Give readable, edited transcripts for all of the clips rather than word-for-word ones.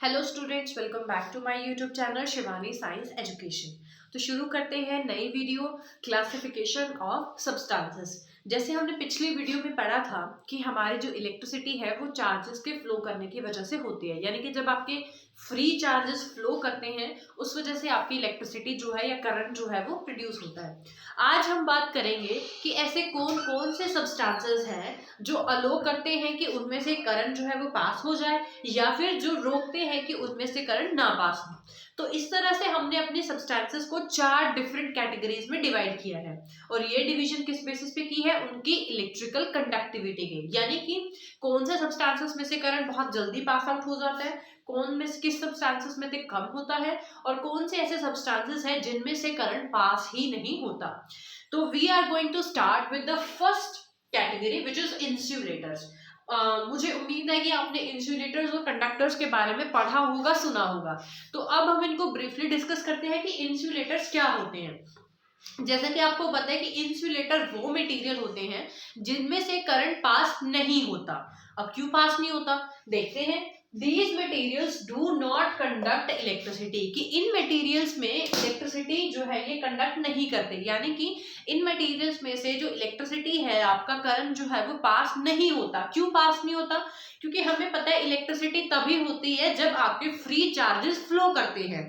Hello students, welcome back to my YouTube channel Shivani science education. तो शुरू करते हैं नई वीडियो, क्लासिफिकेशन ऑफ सब्सटेंसेस। जैसे हमने पिछली वीडियो में पढ़ा था कि हमारी जो इलेक्ट्रिसिटी है वो चार्जेस के फ्लो करने की वजह से होती है, यानी कि जब आपके फ्री चार्जेस फ्लो करते हैं उस वजह से आपकी इलेक्ट्रिसिटी जो है या करंट जो है वो प्रोड्यूस होता है। आज हम बात करेंगे कि ऐसे कौन कौन से सब्सटेंसेस हैं जो अलो करते हैं कि उनमें से करंट जो है वो पास हो जाए, या फिर जो रोकते हैं कि उनमें से करंट ना पास हो। तो इस तरह से हमने अपने सब्सटेंसेस को 4 डिफरेंट कैटेगरीज में डिवाइड किया है, और ये डिवीजन किस बेसिस पे की है? उनकी इलेक्ट्रिकल कंडक्टिविटी के, यानी कि कौन से सब्सटेंसेस में से करंट बहुत जल्दी पास आउट हो जाता है, कौन में किस सब्सटेंसेस में से कम होता है, और कौन से ऐसे सब्सटेंसेस हैं जिनमें से करंट पास ही नहीं होता। तो we are going to start with the first category which is insulators. मुझे उम्मीद है कि आपने इंसुलेटर्स और कंडक्टर्स के बारे में पढ़ा होगा, सुना होगा। तो अब हम इनको ब्रीफली डिस्कस करते हैं कि इंसुलेटर्स क्या होते हैं। जैसा कि आपको पता है कि इंसुलेटर वो मटेरियल होते हैं जिनमें से करंट पास नहीं होता। अब क्यों पास नहीं होता देखते हैं। These materials do not conduct electricity, कि इन मटेरियल्स में इलेक्ट्रिसिटी जो है ये कंडक्ट नहीं करते, यानी कि इन मटेरियल्स में से जो इलेक्ट्रिसिटी है, आपका करंट जो है वो पास नहीं होता। क्यों पास नहीं होता? क्योंकि हमें पता है इलेक्ट्रिसिटी तभी होती है जब आपके फ्री चार्जेस फ्लो करते हैं।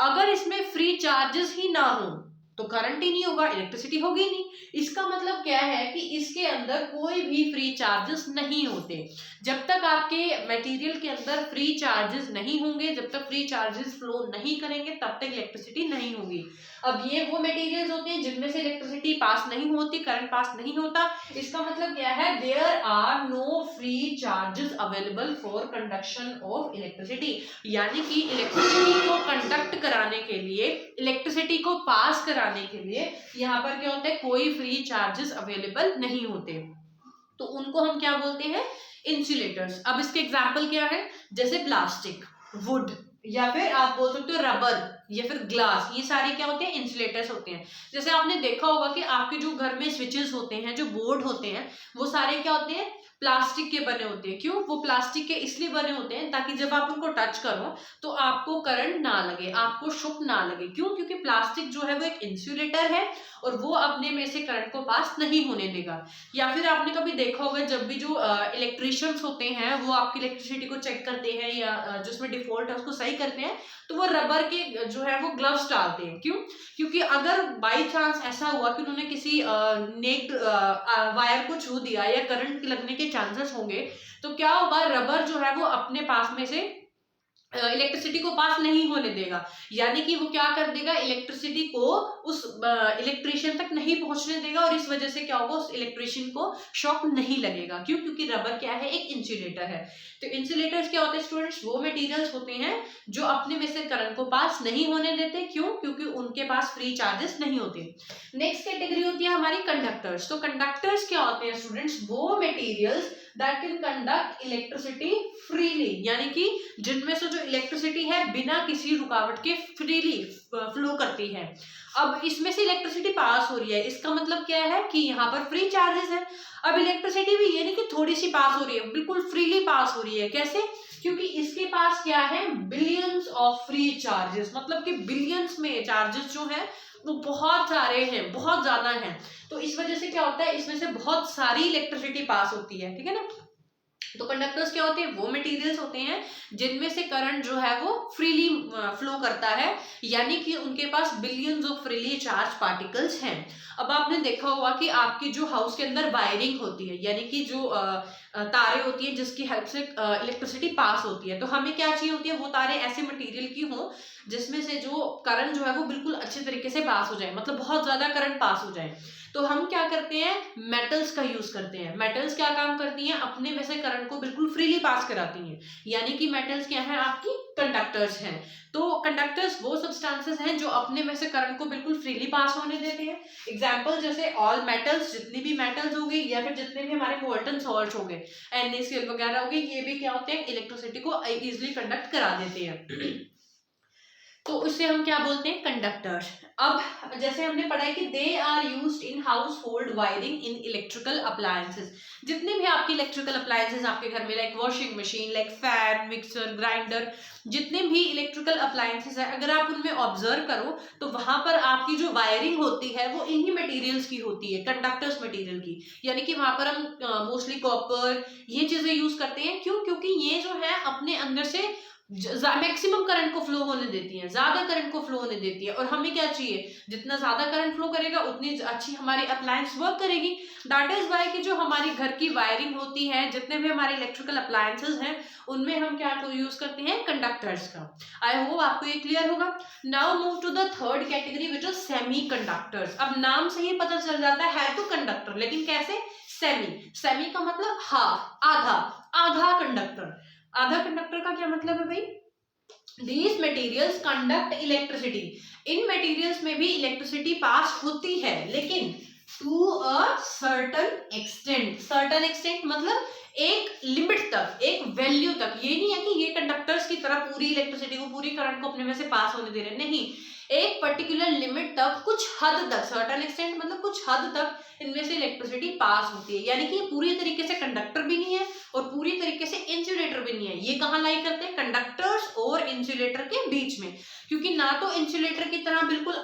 अगर इसमें फ्री चार्जेस ही ना हो तो करंट ही नहीं होगा, इलेक्ट्रिसिटी होगी नहीं। इसका मतलब क्या है कि इसके अंदर कोई भी फ्री चार्जेस नहीं होते। जब तक आपके मटेरियल के अंदर फ्री चार्जेस नहीं होंगे, जब तक फ्री चार्जेस फ्लो नहीं करेंगे, तब तक इलेक्ट्रिसिटी नहीं होगी। अब ये वो मटेरियल्स होते हैं जिनमें से इलेक्ट्रिसिटी पास नहीं होती, करंट पास नहीं होता। इसका मतलब क्या है? There are no free charges available for conduction of electricity, यानी कि इलेक्ट्रिसिटी को कंडक्ट कराने के लिए, इलेक्ट्रिसिटी को पास कराने के लिए यहाँ पर क्या होता है? कोई फ्री चार्जेस अवेलेबल नहीं होते। तो उनको हम क्या बोलते हैं? इंसुलेटर्स। अब इसके एग्जाम्पल क्या है? जैसे प्लास्टिक, वुड, या फिर आप बोल सकते हो रबर, या फिर ग्लास, ये सारे क्या होते हैं? इंसुलेटर्स होते हैं। जैसे आपने देखा होगा कि आपके जो घर में स्विचेस होते हैं, जो बोर्ड होते हैं, वो सारे क्या होते हैं? प्लास्टिक के बने होते हैं। क्यों? वो प्लास्टिक के इसलिए बने होते हैं ताकि जब आप उनको टच करो तो आपको करंट ना लगे, आपको शॉक ना लगे। क्यों? क्योंकि प्लास्टिक जो है वो एक इंसुलेटर है और वो अपने में से करंट को पास नहीं होने देगा। या फिर आपने कभी देखा होगा जब भी जो इलेक्ट्रिशियंस होते हैं वो आपकी इलेक्ट्रिसिटी को चेक करते हैं या जिसमें डिफॉल्ट है उसको सही करते हैं, तो वो रबर के जो है वो ग्लव्स डालते हैं। क्यों? क्योंकि अगर बाई चांस ऐसा हुआ कि उन्होंने किसी नेक्ड वायर को छू दिया या करंट लगने के चांसेस होंगे, तो क्या होगा? रबर जो है वो अपने पास में से इलेक्ट्रिसिटी को पास नहीं होने देगा, यानी कि वो क्या कर देगा? इलेक्ट्रिसिटी को उस इलेक्ट्रिशियन तक नहीं पहुंचने देगा, और इस वजह से क्या होगा? उस इलेक्ट्रिशियन को शॉक नहीं लगेगा। क्यों? क्योंकि रबर क्या है? एक इंसुलेटर है। तो इंसुलेटर्स क्या होते हैं स्टूडेंट्स? वो मटेरियल्स होते हैं जो अपने में से करंट को पास नहीं होने देते। क्यों? क्योंकि उनके पास फ्री चार्जेस नहीं होते। नेक्स्ट कैटेगरी होती है हमारी कंडक्टर्स। तो कंडक्टर्स क्या होते हैं स्टूडेंट्स? वो materials that can conduct electricity freely, यानी कि जिनमें से जो इलेक्ट्रिसिटी है बिना किसी रुकावट के फ्रीली फ्लो करती है। अब इसमें से इलेक्ट्रिसिटी पास हो रही है, इसका मतलब क्या है? कि यहाँ पर फ्री चार्जेस है। अब इलेक्ट्रिसिटी भी ये नहीं कि थोड़ी सी पास हो रही है, बिल्कुल फ्रीली पास हो रही है। कैसे? क्योंकि इसके पास क्या है? बिलियंस ऑफ फ्री चार्जेस, मतलब कि बिलियंस में चार्जेस जो है वो बहुत सारे हैं, बहुत ज्यादा हैं। तो इस वजह से क्या होता है? इसमें से बहुत सारी इलेक्ट्रिसिटी पास होती है। ठीक है ना? तो कंडक्टर्स क्या होते हैं? वो मटेरियल्स होते हैं जिनमें से करंट जो है वो फ्रीली फ्लो करता है, यानी कि उनके पास billions of freely charge particles हैं। अब आपने देखा होगा कि आपकी जो हाउस के अंदर वायरिंग होती है, यानी कि जो तारे होती है जिसकी हेल्प से इलेक्ट्रिसिटी पास होती है, तो हमें क्या चाहिए होती है? वो तारे ऐसे मटेरियल की हो जिसमें से जो करंट जो है वो बिल्कुल अच्छे तरीके से पास हो जाए, मतलब बहुत ज्यादा करंट पास हो जाए। तो हम क्या करते हैं? मेटल्स का यूज करते हैं। मेटल्स क्या काम करती हैं? अपने में से करंट को बिल्कुल फ्रीली पास कराती हैं, यानी कि मेटल्स क्या है? आपकी कंडक्टर्स हैं। तो कंडक्टर्स वो सब्सटेंसेस हैं जो अपने में से करंट को बिल्कुल फ्रीली पास होने देते हैं। एग्जाम्पल जैसे ऑल मेटल्स, जितनी भी मेटल्स हो गई, या फिर जितने भी हमारे मोल्टन सॉल्ट हो गए, NaCl वगैरह हो गए, ये भी क्या होते हैं? इलेक्ट्रिसिटी को इजिली कंडक्ट करा देते हैं। तो उससे हम क्या बोलते हैं, कंडक्टर्स। अब जैसे हमने पढ़ा है कि they are used in household wiring in electrical appliances. जितने भी आपकी इलेक्ट्रिकल अप्लायंसेस आपके घर में, like washing machine, like fan, mixer, grinder, जितने भी इलेक्ट्रिकल अप्लायंसेस है, अगर आप उनमें ऑब्जर्व करो तो वहां पर आपकी जो वायरिंग होती है वो इन्हीं मटेरियल्स की होती है, कंडक्टर्स मटेरियल की। यानी कि वहां पर हम मोस्टली कॉपर ये चीजें यूज करते हैं। क्यों? क्योंकि ये जो है अपने अंदर से मैक्सिमम करंट को फ्लो होने देती है, ज्यादा करंट को फ्लो होने देती है। और हमें क्या चाहिए, जितना ज्यादा करंट फ्लो करेगा उतनी अच्छी हमारी अप्लायंस वर्क करेगी। दैट इज वाई कि जो हमारी घर की वायरिंग होती है, जितने भी हमारे इलेक्ट्रिकल अप्लायंसेस हैं, उनमें हम क्या यूज करते हैं, कंडक्टर्स का। आई होप आपको ये क्लियर होगा। Now move to the third category which is semiconductors. अब नाम से ही पता चल जाता है तो कंडक्टर, लेकिन कैसे, सेमी। सेमी का मतलब हाफ, आधा, आधा कंडक्टर। आधा कंडक्टर का क्या मतलब है भाई, These materials conduct electricity. इन मटेरियल्स में भी इलेक्ट्रिसिटी पास होती है, लेकिन to a certain extent. Certain extent मतलब एक लिमिट तक, एक वैल्यू तक। ये नहीं है कि ये कंडक्टर्स की तरह पूरी इलेक्ट्रिसिटी को, पूरी करंट को अपने में से पास होने दे रहे, नहीं। एक पर्टिकुलर लिमिट तक, कुछ हद तक, सर्टन एक्सटेंट मतलब कुछ हद तक इनमें से इलेक्ट्रिसिटी पास होती है। यानी कि पूरी तरीके से कंडक्टर भी नहीं है और पूरी तरीके से इंसुलेटर भी नहीं है। ये कहाँ लाई करते हैं, कंडक्टर्स और इंसुलेटर के बीच में। क्योंकि ना तो इंसुलेटर की तरह बिल्कुल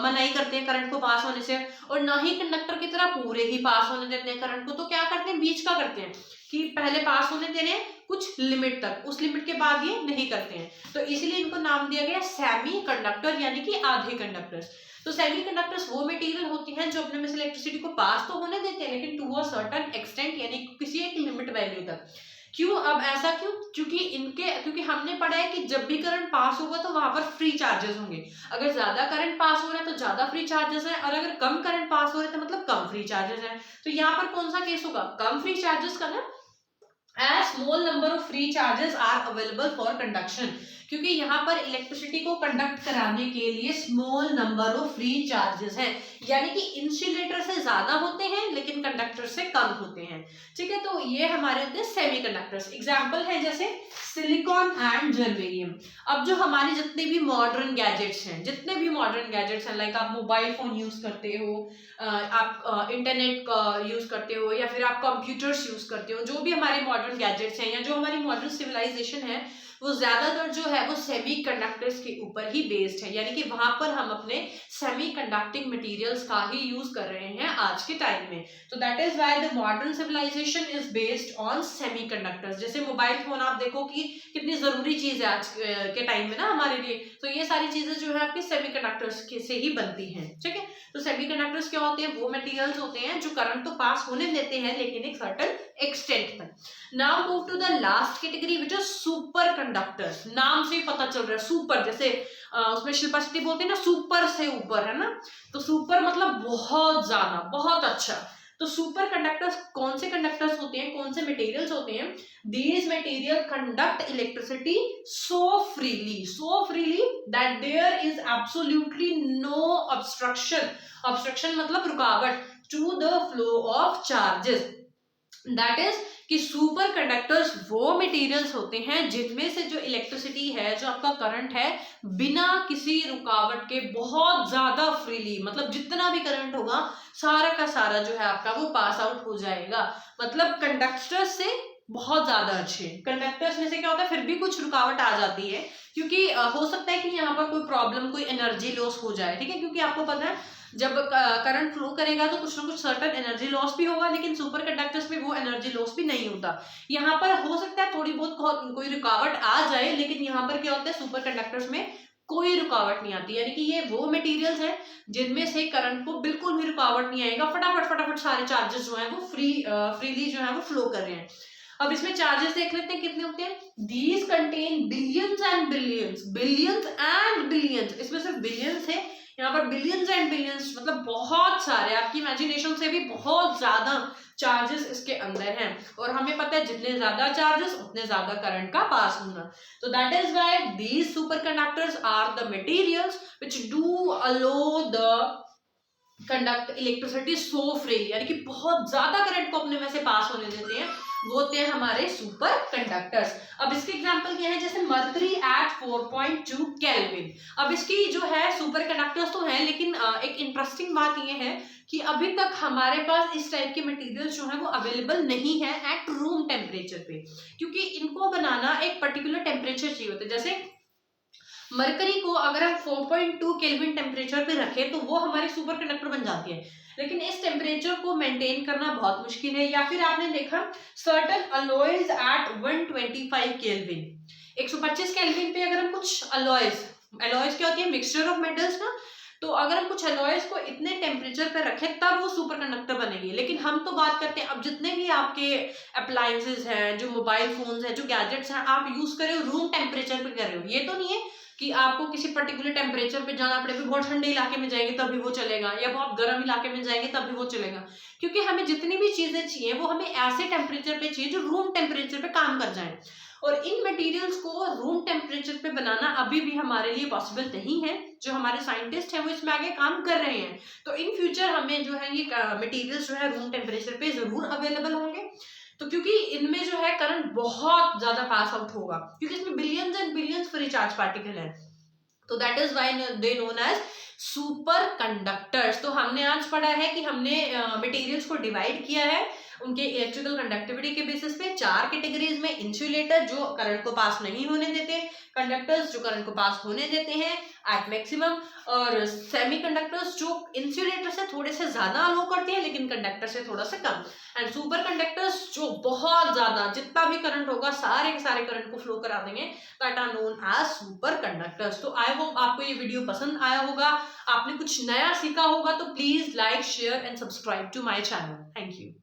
मनाही करते हैं करंट को पास होने से, और ना ही कंडक्टर की तरह पूरे ही पास होने देते हैं करंट को। तो क्या करते हैं, बीच का करते हैं कि पहले पास होने दे रहे हैं कुछ लिमिट तक, उस लिमिट के बाद ये नहीं करते हैं। तो इसलिए इनको नाम दिया गया सेमी कंडक्टर, यानी कि आधे कंडक्टर्स। तो सेमी कंडक्टर्स वो मटेरियल होती हैं जो अपने में से इलेक्ट्रिसिटी को पास तो होने देते हैं, लेकिन टू अ सर्टेन एक्सटेंट, यानी किसी एक लिमिट वैल्यू तक। क्यों? अब ऐसा क्यों? क्योंकि हमने पढ़ा है कि जब भी करंट पास होगा तो वहां पर फ्री चार्जेस होंगे। अगर ज्यादा करंट पास हो रहा है तो ज्यादा फ्री चार्जेस है, और अगर कम करंट पास हो रहा है तो मतलब कम फ्री चार्जेस है। तो यहाँ पर कौन सा केस होगा, कम फ्री चार्जेस का ना। As small number of free charges are available for conduction, क्योंकि यहाँ पर इलेक्ट्रिसिटी को कंडक्ट कराने के लिए small number of free charges हैं। यानी कि इंसुलेटर से ज्यादा होते हैं लेकिन कंडक्टर से कम होते हैं। ठीक है, तो ये हमारे होते हैं सेमी कंडक्टर्स। एग्जाम्पल है जैसे सिलिकॉन एंड जर्मेनियम। अब जो हमारे जितने भी मॉडर्न गैजेट्स हैं, जितने भी मॉडर्न गैजेट्स हैं, लाइक आप मोबाइल फोन यूज करते हो, आप इंटरनेट का यूज करते हो, या फिर आप कंप्यूटर्स यूज करते हो, जो भी हमारे मॉडर्न गैजेट्स हैं या जो हमारी मॉडर्न सिविलाइजेशन है, वो ज्यादातर जो है वो सेमी कंडक्टर्स के ऊपर ही बेस्ड है। यानी कि वहां पर हम अपने सेमी कंडक्टिंग मटीरियल्स का ही यूज कर रहे हैं आज के टाइम में। तो that is why the modern civilization is based on semiconductors. जैसे मोबाइल फोन आप देखो कि कितनी जरूरी चीज है आज के टाइम में ना हमारे लिए। तो ये सारी चीजें जो है आपके सेमी कंडक्टर्स से ही बनती हैं। ठीक है, तो सेमी कंडक्टर्स क्या होते हैं, वो मटेरियल्स होते हैं जो करंट तो पास होने देते हैं लेकिन एक सर्टेन एक्सटेंट तक। Now move to the last category which is superconductors. नाम से ही पता चल रहा है सुपर, जैसे उसमें शिल्पा शेट्टी बोलते हैं ना, सुपर से ऊपर, है ना। तो सुपर मतलब बहुत ज्यादा, बहुत अच्छा। तो सुपर कंडक्टर्स कौन से कंडक्टर्स होते हैं, कौन से मटेरियल्स होते हैं, these material conduct electricity so freely that there is absolutely no obstruction मतलब रुकावट to the flow of charges। That is कि सुपर कंडक्टर्स वो मटेरियल्स होते हैं जिनमें से जो इलेक्ट्रिसिटी है, जो आपका करंट है, बिना किसी रुकावट के बहुत ज्यादा फ्रीली, मतलब जितना भी करंट होगा सारा का सारा जो है आपका वो पास आउट हो जाएगा। मतलब कंडक्टर्स से बहुत ज्यादा अच्छे। कंडक्टर्स में से क्या होता है, फिर भी कुछ रुकावट आ जाती है, क्योंकि हो सकता है कि यहाँ पर कोई प्रॉब्लम, कोई एनर्जी लॉस हो जाए। ठीक है, क्योंकि आपको पता है जब करंट फ्लो करेगा तो कुछ ना कुछ सर्टेन एनर्जी लॉस भी होगा, लेकिन सुपर कंडक्टर्स में वो एनर्जी लॉस भी नहीं होता। यहाँ पर हो सकता है थोड़ी बहुत कोई रुकावट आ जाए, लेकिन यहाँ पर क्या होता है, सुपर कंडक्टर्स में कोई रुकावट नहीं आती। यानी कि ये वो मटेरियल्स हैं जिनमें से करंट को बिल्कुल भी रुकावट नहीं आएगा, फटाफट सारे चार्जेस जो है वो फ्रीली जो है वो फ्लो कर रहे हैं। अब इसमें चार्जेस देख लेते हैं कितने होते हैं। These contain billions and billions, इसमें सिर्फ बिलियंस है, यहाँ पर बिलियंस एंड बिलियंस मतलब बहुत सारे, आपकी इमेजिनेशन से भी बहुत ज्यादा चार्जेस इसके अंदर हैं। और हमें पता है जितने ज्यादा चार्जेस उतने ज्यादा करंट का पास होना। तो that is why these superconductors are the materials which do allow the conduct electricity so freely, यानी कि बहुत ज्यादा करंट को अपने में से पास होने देते हैं वो थे हमारे सुपर कंडक्टर्स। अब इसके एग्जांपल क्या है, जैसे मर्करी एट 4.2 केल्विन। अब इसकी जो है सुपर कंडक्टर्स तो हैं, लेकिन एक इंटरेस्टिंग बात ये है कि अभी तक हमारे पास इस टाइप के मटेरियल्स जो है वो अवेलेबल नहीं है एट रूम टेम्परेचर पे, क्योंकि इनको बनाना एक पर्टिकुलर टेम्परेचर चाहिए होता है। जैसे मरकरी को अगर हम 4.2 केल्विन टेम्परेचर पे रखें तो वो हमारी सुपर कंडक्टर बन जाती है, लेकिन इस टेम्परेचर को मेंटेन करना बहुत मुश्किल है। या फिर आपने देखा certain alloys at 125 kelvin, 125 kelvin पे अगर हम कुछ अलॉयज क्या होती है, मिक्सचर ऑफ मेटल्स ना, तो अगर हम कुछ अलॉयज को इतने टेम्परेचर पे रखें तब वो सुपर कंडक्टर बनेगी। लेकिन हम तो बात करते हैं अब जितने भी आपके अप्लायंसेज हैं, जो मोबाइल फोन्स हैं, जो गैजेट्स हैं, आप यूज कर रहे हो रूम टेम्परेचर पे कर रहे हो। ये तो नहीं है कि आपको किसी पर्टिकुलर टेम्परेचर पे जाना पड़ेगा, बहुत ठंडे इलाके में जाएंगे तभी वो चलेगा, या बहुत गर्म इलाके में जाएंगे तभी वो चलेगा। क्योंकि हमें जितनी भी चीजें चाहिए वो हमें ऐसे टेम्परेचर पे चाहिए जो रूम टेम्परेचर पे काम कर जाए, और इन मटेरियल्स को रूम टेम्परेचर पे बनाना अभी भी हमारे लिए पॉसिबल नहीं है। जो हमारे साइंटिस्ट हैं वो इसमें आगे काम कर रहे हैं, तो इन फ्यूचर हमें जो है ये मटेरियल्स जो है रूम टेम्परेचर पे जरूर अवेलेबल होंगे। तो क्योंकि इनमें जो है करंट बहुत ज्यादा पास आउट होगा, क्योंकि इसमें billions and billions free charge particle है, तो that is why they known as superconductors. तो हमने आज पढ़ा है कि हमने मटेरियल्स को डिवाइड किया है उनके इलेक्ट्रिकल कंडक्टिविटी के बेसिस पे चार कैटेगरीज में। इंसुलेटर जो करंट को पास नहीं होने देते, कंडक्टर्स जो करंट को पास होने देते हैं एट मैक्सिमम, और सेमीकंडक्टर्स जो इंसुलेटर से थोड़े से ज्यादा अलो करते हैं लेकिन कंडक्टर से थोड़ा सा कम, एंड सुपर कंडक्टर्स जो बहुत ज्यादा जितना भी करंट होगा सारे के सारे करंट को फ्लो करा देंगे, that are known as superconductors. तो आई होप आपको ये वीडियो पसंद आया होगा, आपने कुछ नया सीखा होगा। तो please like share and subscribe to my channel. Thank you.